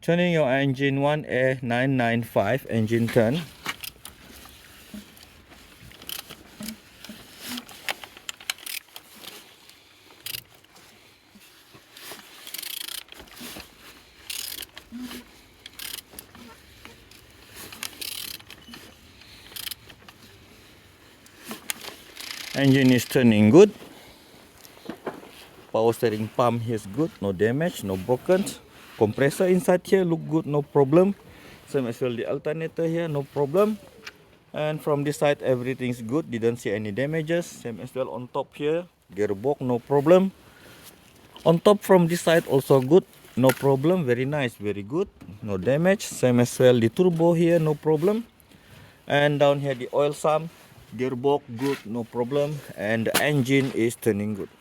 Turning your engine 1A995 engine turn. Engine is turning good. Power steering pump is good, no damage, no broken. Compressor inside here look good, no problem. Same as well the alternator here, no problem. And from this side everything's good, didn't see any damages. Same as well on top here, gearbox no problem. On top from this side also good, no problem, very nice, very good, no damage. Same as well the turbo here, no problem. And down here the oil sump, gearbox good, no problem. And the engine is turning good.